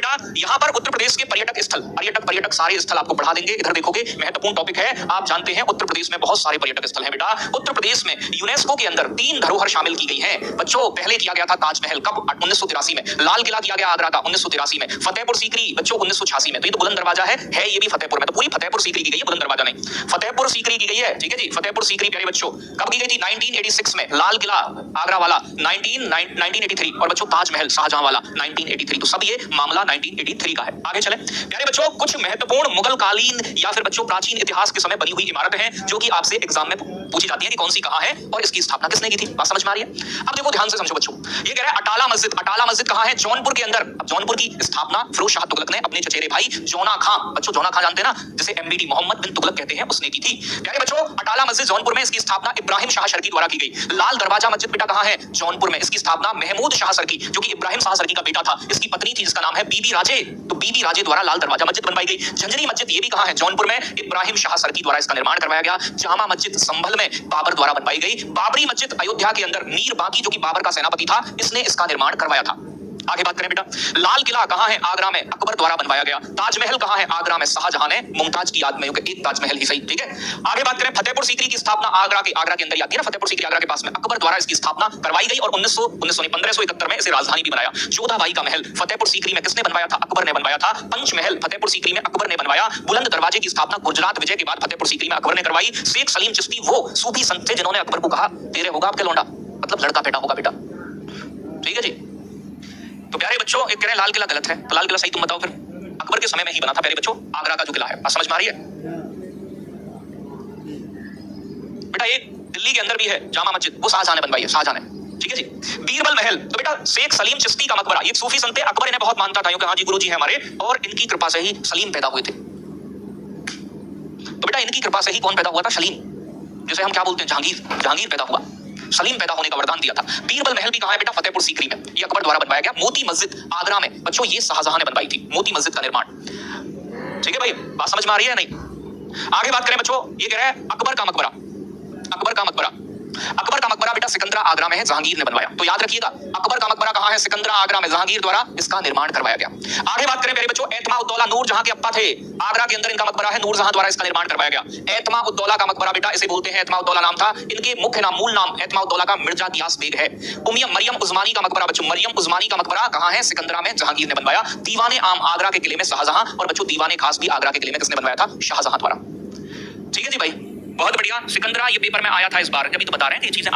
बेटा यहाँ पर उत्तर प्रदेश के पर्यटक सारे स्थल आपको पढ़ा देंगे। इधर देखोगे महत्वपूर्ण टॉपिक है, आप जानते हैं उत्तर प्रदेश में बहुत सारे पर्यटक स्थल हैं बेटा। उत्तर प्रदेश में यूनेस्को के अंदर 3 धरोहर शामिल की गई हैं बच्चों। पहले किया गया था ताजमहल, कब? 1983 में। लाल किला किया गया आगरा का 1983 में। फतेहपुर सीकरी बच्चों 1986 में। तो ये तो बुलंद दरवाजा है ये भी फतेहपुर में। तो पूरी फतेहपुर सीकरी की गई है, बुलंद दरवाजा नहीं। फतेहपुर सीकरी की गई है, ठीक है जी। फतेहपुर सीकरी प्यारे बच्चों कब की गई थी? 1986 में। लाल किला आगरा वाला 1983 और बच्चों ताजमहल शाहजहां वाला 1983। तो सब ये मामला 1983 का है। आगे चलें प्यारे बच्चों, कुछ महत्वपूर्ण मुगल कालीन या फिर बच्चों प्राचीन इतिहास के समय बनी हुई इमारतें हैं जो कि आपसे एग्जाम में पूछी जाती है कि कौन सी कहां है और इसकी स्थापना किसने की थी। बात समझ में आ रही है? अब देखो ध्यान से समझो बच्चों, ये कह रहा है अटाला मस्जिद। अटाला मस्जिद कहां है? जौनपुर के अंदर। अब जौनपुर की स्थापना फिरोज शाह तुगलक ने अपने चचेरे भाई जौना खां, बच्चों जौना खां जानते हैं ना, जिसे एमबीडी मोहम्मद बिन तुगलक कहते हैं, उसने की थी। प्यारे बच्चों अटाला मस्जिद जौनपुर में, इसकी स्थापना इब्राहिम शाह शर्की द्वारा की गई। लाल दरवाजा मस्जिद बेटा कहां है? जौनपुर में। इसकी स्थापना महमूद शाह शर्की, जो कि इब्राहिम शाह शर्की का बेटा था, इसकी पत्नी थी जिसका नाम है बीबी राजे। तो बीबी राजे द्वारा लाल दरवाजा मस्जिद बनवाई गई। झंझरी मस्जिद ये भी कहां है? जौनपुर में। इब्राहिम शाह शर्की द्वारा इसका निर्माण करवाया गया। जामा मस्जिद संभल में बाबर द्वारा बनवाई गई। बाबरी मस्जिद अयोध्या के अंदर मीर बाकी, जो कि बाबर का सेनापति था, इसने इसका निर्माण करवाया था। आगे बात करें बेटा, लाल किला कहां है? आगरा में, अकबर द्वारा बनवाया गया। ताजमहल कहां है? आगरा में, शाहजहां ने मुमताज की याद में, एक ताजमहल ही सही, ठीक है। आगे बात करें फतेहपुर सीकरी की स्थापना आगरा के अंदर ही आती है ना, फतेहपुर सीकरी आगरा के पास में। अकबर द्वारा इसकी स्थापना करवाई गई और 1571 में इसे राजधानी भी बनाया। जोधाबाई का महल फतेहपुर सीकरी में किसने बनवाया था? अकबर ने बनवाया था। पंचमहल फतेहपुर सीकरी में अकबर ने बनवाया। बुलंद दरवाजे की स्थापना गुजरात विजय के बाद फतेहपुर सीकरी में अकबर ने करवाई। शेख सलीम चिश्ती वो सूफी संत थे जिन्होंने अकबर को कहा तेरे होगा आपके लौंडा, मतलब लड़का बेटा होगा बेटा, ठीक है जी। तो प्यारे बच्चों एक कह रहे हैं लाल किला गलत है, तो लाल किला सही तुम बताओ फिर। अकबर के समय में ही बना था प्यारे बच्चों आगरा का जो किला है। बात समझ में आ रही है बेटा? एक दिल्ली के अंदर भी है जामा मस्जिद, वो शाहजहां ने बनवाई है, शाहजहां ने, ठीक है जी। बीरबल महल, तो बेटा शेख सलीम चिश्ती का मकबरा, ये सूफी संत अकबर इन्हें बहुत मानता था क्योंकि हाँ जी गुरु जी है हमारे, और इनकी कृपा से ही सलीम पैदा हुए थे। तो बेटा इनकी कृपा से ही कौन पैदा हुआ था? सलीम, जैसे हम क्या बोलते हैं जहांगीर पैदा हुआ, सलीम पैदा होने का वरदान दिया था। बीरबल महल भी कहां है बेटा? फतेहपुर सीकरी में, ये अकबर द्वारा बनवाया गया। मोती मस्जिद आगरा में बच्चों, ये शाहजहां ने बनवाई थी, मोती मस्जिद का निर्माण, ठीक है भाई। बात समझ में आ रही है नहीं? आगे बात करें बच्चों, ये कह रहा है अकबर का मकबरा बेटा सिकंदरा आगरा में है, जहांगीर ने बनवाया। तो याद रखिएगा अकबर का मकबरा कहां है? सिकंदरा आगरा में, जहांगीर द्वारा इसका निर्माण करवाया गया। आगे बात करें मेरे बच्चों, एतमा-उद-दौला नूरजहां के अप्पा थे, आगरा के अंदर इनका मकबरा है, नूरजहां द्वारा इसका निर्माण करवाया गया। एतमा-उद-दौला का मकबरा बेटा इसे बोलते हैं, एतमा-उद-दौला नाम था इनके मुख्य नाम, मूल नाम एतमा-उद-दौला का मिर्जा गियास बेग है। मरियम उस्मानी का मकबरा बच्चों, मरियम उस्मानी का मकबरा कहां है? सिकंदरा में, जहांगीर ने बनवाया। दीवाने आम आगरा के किले में शाहजहां, और बच्चों दीवाने खास भी आगरा के किले में किसने बनवाया था? शाहजहां द्वारा, ठीक है जी भाई। बहुत बढ़िया। सिकंदरा ये पेपर में आया था इस बार, जब भी तो बता रहे हैं ये चीजें